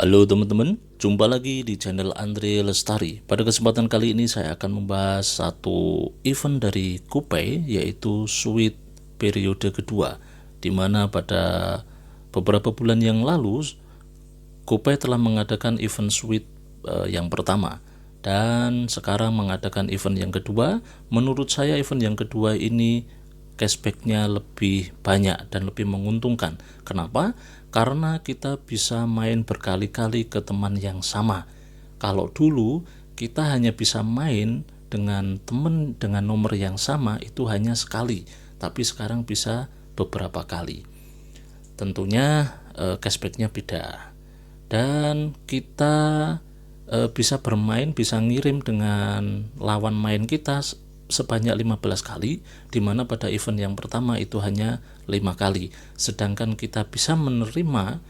Halo teman-teman, jumpa lagi di channel Andre Lestari. Pada kesempatan kali ini saya akan membahas satu event dari Kupai, yaitu Sweet periode kedua, di mana pada beberapa bulan yang lalu Kupai telah mengadakan event Sweet yang pertama, dan sekarang mengadakan event yang kedua. Menurut saya event yang kedua ini cashbacknya lebih banyak dan lebih menguntungkan. Kenapa? Karena kita bisa main berkali-kali ke teman yang sama. Kalau dulu kita hanya bisa main dengan teman dengan nomor yang sama itu hanya sekali, tapi sekarang bisa beberapa kali. Tentunya cashbacknya beda, dan kita bisa bermain, bisa ngirim dengan lawan main kita sebanyak 15 kali, dimana pada event yang pertama itu hanya 5 kali, sedangkan kita bisa menerima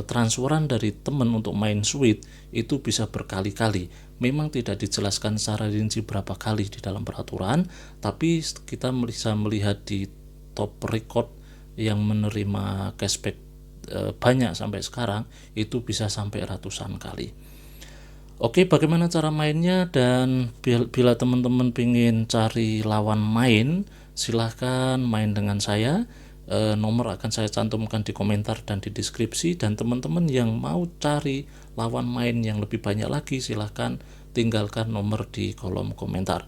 transferan dari teman untuk main Sweet itu bisa berkali-kali. Memang tidak dijelaskan secara rinci berapa kali di dalam peraturan, tapi kita bisa melihat di top record yang menerima cashback banyak sampai sekarang itu bisa sampai ratusan kali. Oke, bagaimana cara mainnya? Dan bila teman-teman ingin cari lawan main, silahkan main dengan saya. Nomor akan saya cantumkan di komentar dan di deskripsi. Dan teman-teman yang mau cari lawan main yang lebih banyak lagi, silahkan tinggalkan nomor di kolom komentar.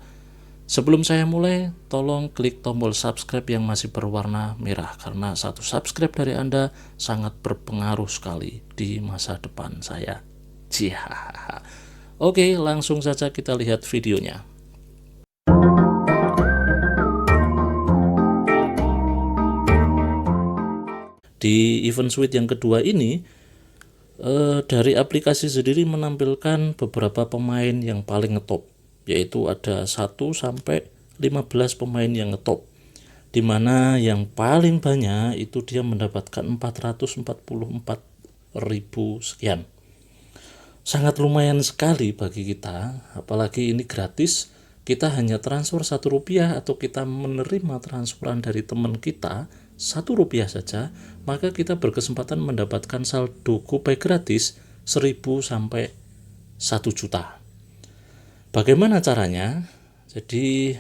Sebelum saya mulai, tolong klik tombol subscribe yang masih berwarna merah, karena satu subscribe dari Anda sangat berpengaruh sekali di masa depan saya. Cihaha. Oke, langsung saja kita lihat videonya. Di event Sweet yang kedua ini, dari aplikasi sendiri menampilkan beberapa pemain yang paling ngetop, yaitu ada 1 sampai 15 pemain yang ngetop, dimana yang paling banyak itu dia mendapatkan 444.000 sekian. Sangat lumayan sekali bagi kita, apalagi ini gratis. Kita hanya transfer Rp1 atau kita menerima transferan dari teman kita Rp1 saja, maka kita berkesempatan mendapatkan saldo Kupai gratis 1.000 sampai 1 juta. Bagaimana caranya? Jadi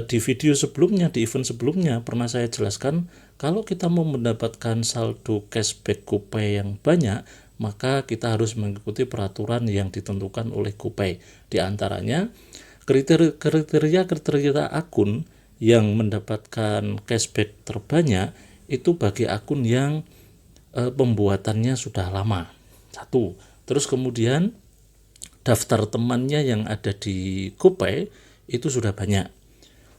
di video sebelumnya, di event sebelumnya pernah saya jelaskan, kalau kita mau mendapatkan saldo cashback Kupai yang banyak, maka kita harus mengikuti peraturan yang ditentukan oleh Kupai. Di antaranya kriteria akun yang mendapatkan cashback terbanyak itu bagi akun yang pembuatannya sudah lama. 1. Terus kemudian daftar temannya yang ada di Kupai itu sudah banyak.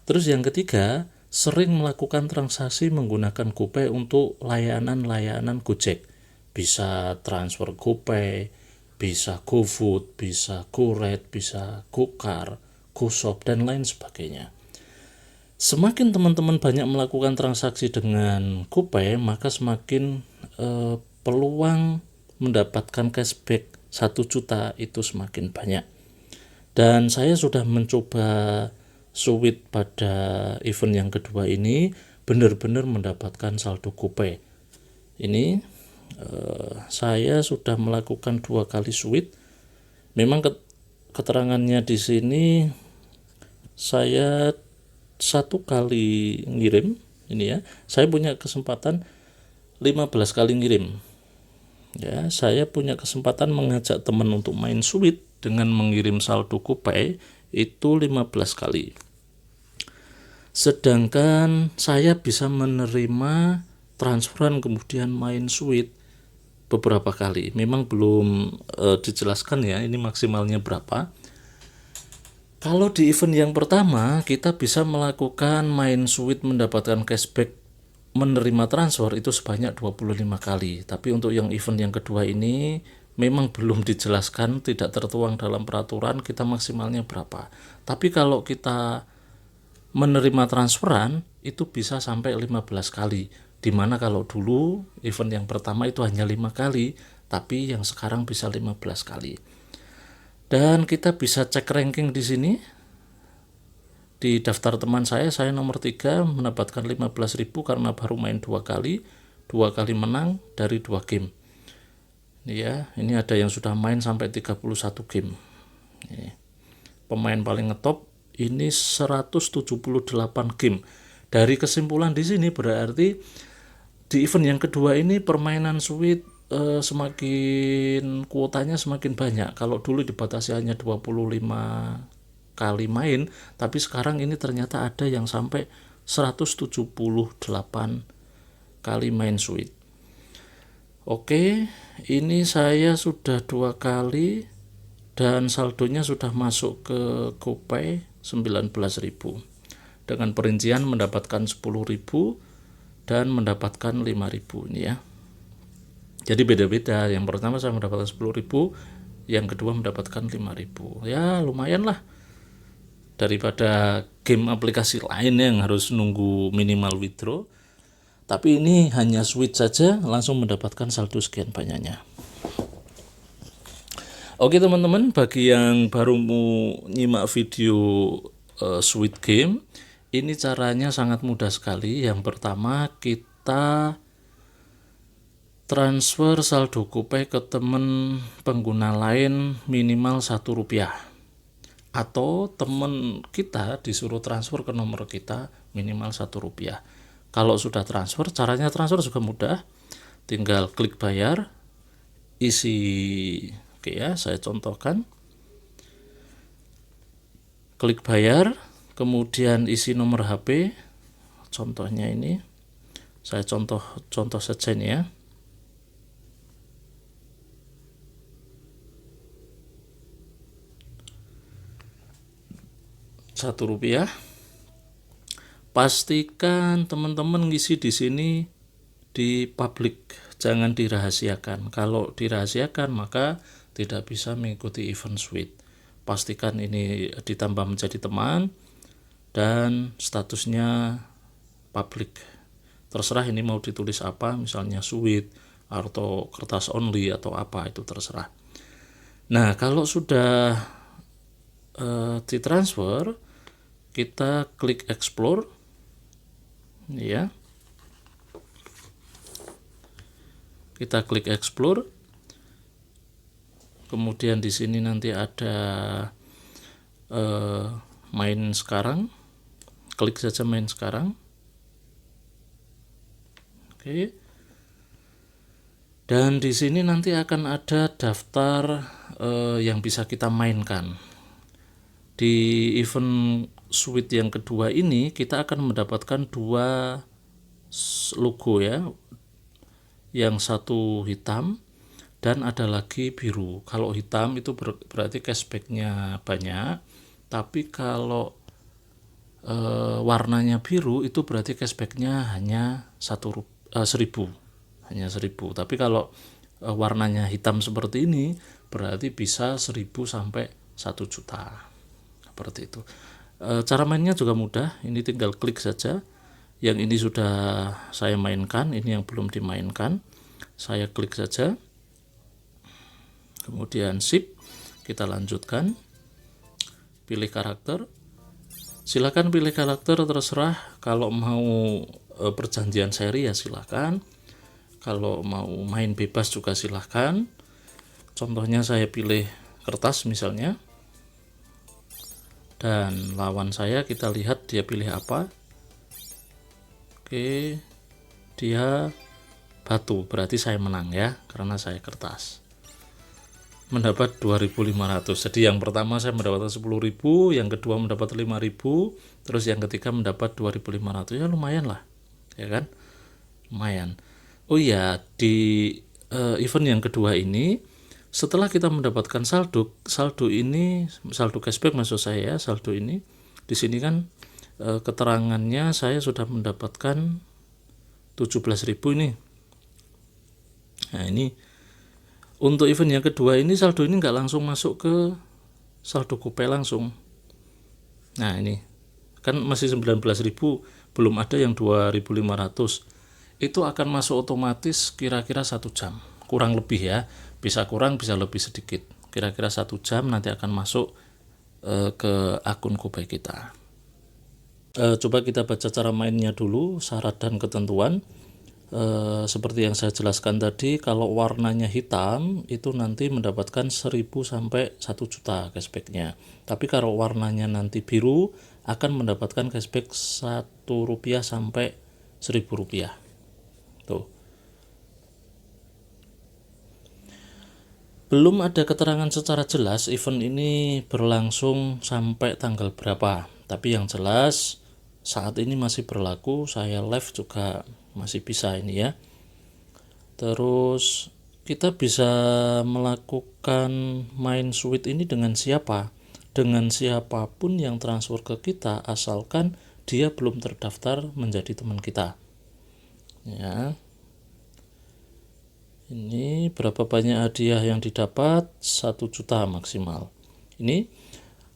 Terus yang ketiga, sering melakukan transaksi menggunakan Kupai untuk layanan-layanan Gojek. Bisa transfer GoPay, bisa GoFood, bisa GoRide, bisa GoCar, GoShop, dan lain sebagainya. Semakin teman-teman banyak melakukan transaksi dengan Kupai, maka semakin peluang mendapatkan cashback 1 juta itu semakin banyak. Dan saya sudah mencoba Sweet pada event yang kedua ini, benar-benar mendapatkan saldo Kupai. Ini saya sudah melakukan 2 kali Sweet. Memang keterangannya di sini saya 1 kali ngirim, ini ya. Saya punya kesempatan 15 kali ngirim. Ya, saya punya kesempatan mengajak teman untuk main Sweet dengan mengirim saldo Kupai itu 15 kali. Sedangkan saya bisa menerima transferan kemudian main Sweet beberapa kali. Memang belum dijelaskan ya ini maksimalnya berapa. Kalau di event yang pertama kita bisa melakukan main Sweet mendapatkan cashback menerima transfer itu sebanyak 25 kali. Tapi untuk yang event yang kedua ini memang belum dijelaskan, tidak tertuang dalam peraturan kita maksimalnya berapa. Tapi kalau kita menerima transferan itu bisa sampai 15 kali. Dimana kalau dulu event yang pertama itu hanya 5 kali, tapi yang sekarang bisa 15 kali. Dan kita bisa cek ranking di sini. Di daftar teman saya nomor 3 mendapatkan 15.000 karena baru main 2 kali, 2 kali menang dari 2 game. Ini ya, ini ada yang sudah main sampai 31 game. Ini. Pemain paling ngetop ini 178 game. Dari kesimpulan di sini berarti di event yang kedua ini permainan Sweet semakin kuotanya semakin banyak. Kalau dulu dibatasi hanya 25 kali main, tapi sekarang ini ternyata ada yang sampai 178 kali main Sweet. Oke, ini saya sudah 2 kali dan saldonya sudah masuk ke GoPay 19.000 dengan perincian mendapatkan 10.000 dan mendapatkan 5.000 ini ya. Jadi beda-beda, yang pertama saya mendapatkan 10.000, yang kedua mendapatkan 5.000. Ya lumayan lah, daripada game aplikasi lain yang harus nunggu minimal withdraw. Tapi ini hanya Sweet saja langsung mendapatkan saldo sekian banyaknya. Oke teman-teman, bagi yang baru mau nyimak video Sweet Game, ini caranya sangat mudah sekali. Yang pertama, kita transfer saldo GoPay ke teman pengguna lain minimal Rp1, atau teman kita disuruh transfer ke nomor kita minimal Rp1. Kalau sudah transfer, caranya transfer juga mudah, tinggal klik bayar, isi. Oke ya, saya contohkan. Klik bayar, kemudian isi nomor HP. Contohnya ini, saya contoh saja ini ya. Rp1. Pastikan teman-teman ngisi di sini di public, jangan dirahasiakan. Kalau dirahasiakan maka tidak bisa mengikuti event Sweet. Pastikan ini ditambah menjadi teman dan statusnya public. Terserah ini mau ditulis apa, misalnya Sweet atau kertas only atau apa, itu terserah. Nah, kalau sudah ditransfer, kita klik explore ya. Kita klik explore. Kemudian di sini nanti ada main sekarang. Klik saja main sekarang. Oke. Dan di sini nanti akan ada daftar yang bisa kita mainkan. Di event Sweet yang kedua ini kita akan mendapatkan 2 logo ya. Yang satu hitam dan ada lagi biru. Kalau hitam itu berarti cashbacknya banyak, tapi kalau warnanya biru itu berarti cashbacknya hanya 1.000, hanya 1.000. Tapi kalau warnanya hitam seperti ini berarti bisa 1.000 sampai 1 juta, seperti itu. Cara mainnya juga mudah, ini tinggal klik saja. Yang ini sudah saya mainkan, ini yang belum dimainkan, saya klik saja, kemudian sip, kita lanjutkan, pilih karakter. Silakan pilih karakter, terserah. Kalau mau perjanjian seri ya silakan, kalau mau main bebas juga silakan. Contohnya saya pilih kertas misalnya, dan lawan saya kita lihat dia pilih apa. Oke, dia batu, berarti saya menang ya, karena saya kertas. Mendapat 2.500. Jadi yang pertama saya mendapatkan 10.000, yang kedua mendapat 5.000, terus yang ketiga mendapat 2.500. Ya lumayan lah, ya kan? Lumayan. Oh iya, di event yang kedua ini, setelah kita mendapatkan saldo ini, saldo cashback maksud saya, saldo ini di sini kan keterangannya saya sudah mendapatkan 17.000 ini. Nah ini untuk event yang kedua ini saldo ini nggak langsung masuk ke saldo GoPay langsung. Nah ini kan masih 19.000, belum ada yang 2.500. Itu akan masuk otomatis kira-kira 1 jam, kurang lebih ya, bisa kurang bisa lebih sedikit, kira-kira 1 jam nanti akan masuk ke akun GoPay kita. Coba kita baca cara mainnya dulu, syarat dan ketentuan. Seperti yang saya jelaskan tadi, kalau warnanya hitam itu nanti mendapatkan 1000 sampai 1 juta cashbacknya. Tapi kalau warnanya nanti biru akan mendapatkan cashback Rp1 sampai Rp1000. Tuh. Belum ada keterangan secara jelas event ini berlangsung sampai tanggal berapa. Tapi yang jelas saat ini masih berlaku, saya live juga masih bisa ini ya. Terus kita bisa melakukan main sweet ini dengan siapa? Dengan siapapun yang transfer ke kita asalkan dia belum terdaftar menjadi teman kita. Ya. Ini berapa banyak hadiah yang didapat? 1 juta maksimal. Ini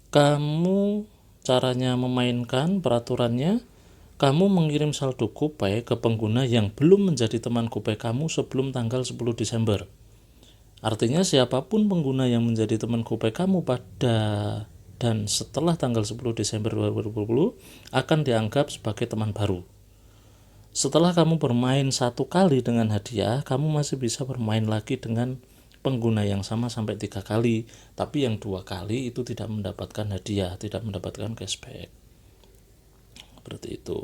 kamu caranya memainkan peraturannya. Kamu mengirim saldo GoPay ke pengguna yang belum menjadi teman GoPay kamu sebelum tanggal 10 Desember. Artinya siapapun pengguna yang menjadi teman GoPay kamu pada dan setelah tanggal 10 Desember 2020 akan dianggap sebagai teman baru. Setelah kamu bermain 1 kali dengan hadiah, kamu masih bisa bermain lagi dengan pengguna yang sama sampai 3 kali. Tapi yang 2 kali itu tidak mendapatkan hadiah, tidak mendapatkan cashback. Seperti itu.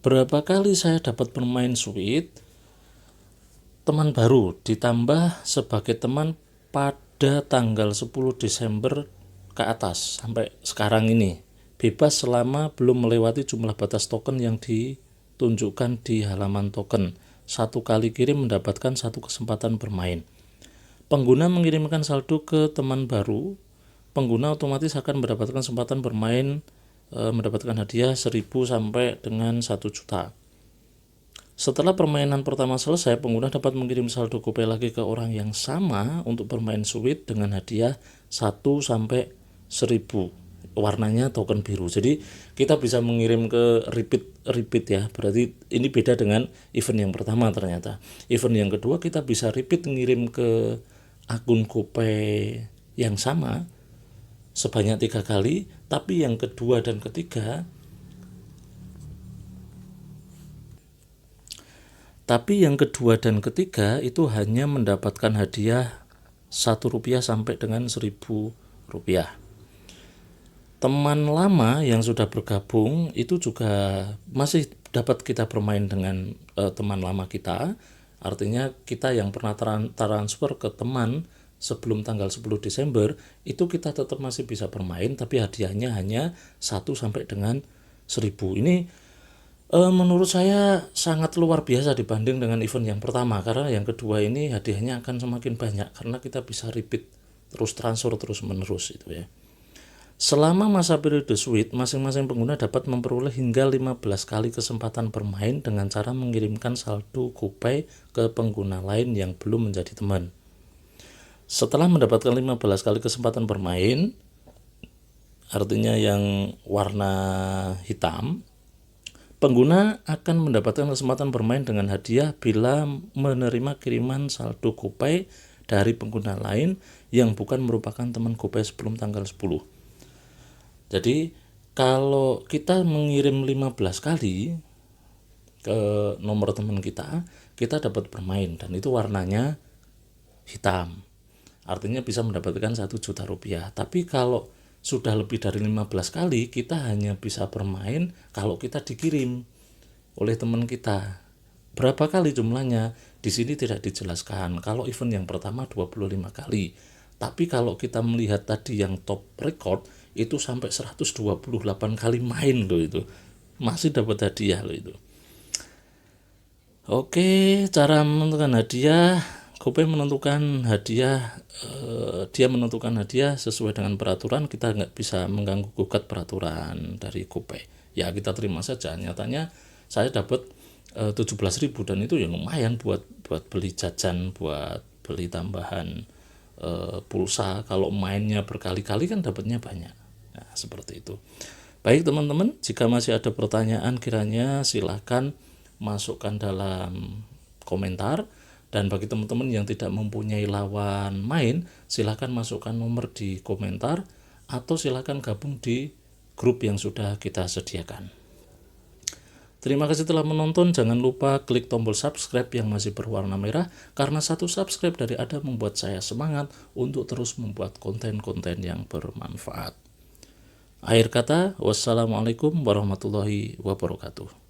Berapa kali saya dapat bermain sweet? Teman baru ditambah sebagai teman pada tanggal 10 Desember ke atas sampai sekarang ini, bebas selama belum melewati jumlah batas token yang ditunjukkan di halaman token. 1 kali kirim mendapatkan 1 kesempatan bermain. Pengguna mengirimkan saldo ke teman baru, pengguna otomatis akan mendapatkan kesempatan bermain mendapatkan hadiah 1000 sampai dengan 1 juta. Setelah permainan pertama selesai, pengguna dapat mengirim saldo GoPay lagi ke orang yang sama untuk bermain sweet dengan hadiah 1 sampai 1000. Warnanya token biru. Jadi kita bisa mengirim ke repeat ya. Berarti ini beda dengan event yang pertama ternyata. Event yang kedua kita bisa repeat ngirim ke akun GoPay yang sama sebanyak 3 kali, tapi yang kedua dan ketiga itu hanya mendapatkan hadiah Rp1 sampai dengan Rp1000. Teman lama yang sudah bergabung itu juga masih dapat kita bermain dengan teman lama kita. Artinya kita yang pernah transfer ke teman sebelum tanggal 10 Desember itu kita tetap masih bisa bermain, tapi hadiahnya hanya 1 sampai dengan 1000. Ini menurut saya sangat luar biasa dibanding dengan event yang pertama, karena yang kedua ini hadiahnya akan semakin banyak karena kita bisa repeat terus transfer terus menerus itu ya. Selama masa periode sweet, masing-masing pengguna dapat memperoleh hingga 15 kali kesempatan bermain dengan cara mengirimkan saldo GoPay ke pengguna lain yang belum menjadi teman. Setelah mendapatkan 15 kali kesempatan bermain, artinya yang warna hitam, pengguna akan mendapatkan kesempatan bermain dengan hadiah bila menerima kiriman saldo GoPay dari pengguna lain yang bukan merupakan teman GoPay sebelum tanggal 10. Jadi kalau kita mengirim 15 kali ke nomor teman kita dapat bermain dan itu warnanya hitam. Artinya bisa mendapatkan Rp1 juta. Tapi kalau sudah lebih dari 15 kali kita hanya bisa bermain kalau kita dikirim oleh teman kita. Berapa kali jumlahnya? Di sini tidak dijelaskan. Kalau event yang pertama 25 kali. Tapi kalau kita melihat tadi yang top record itu sampai 128 kali main loh itu. Masih dapat hadiah loh itu. Oke, cara menentukan hadiah. GoPay menentukan hadiah, dia menentukan hadiah sesuai dengan peraturan. Kita nggak bisa mengganggu gugat peraturan dari GoPay. Ya kita terima saja. Nyatanya saya dapat 17.000 dan itu ya lumayan buat beli jajan, buat beli tambahan pulsa. Kalau mainnya berkali-kali kan dapatnya banyak. Nah, seperti itu. Baik teman-teman, jika masih ada pertanyaan kiranya silahkan masukkan dalam komentar. Dan bagi teman-teman yang tidak mempunyai lawan main, silahkan masukkan nomor di komentar atau silakan gabung di grup yang sudah kita sediakan. Terima kasih telah menonton. Jangan lupa klik tombol subscribe yang masih berwarna merah, karena satu subscribe dari Anda membuat saya semangat untuk terus membuat konten-konten yang bermanfaat. Akhir kata, wassalamualaikum warahmatullahi wabarakatuh.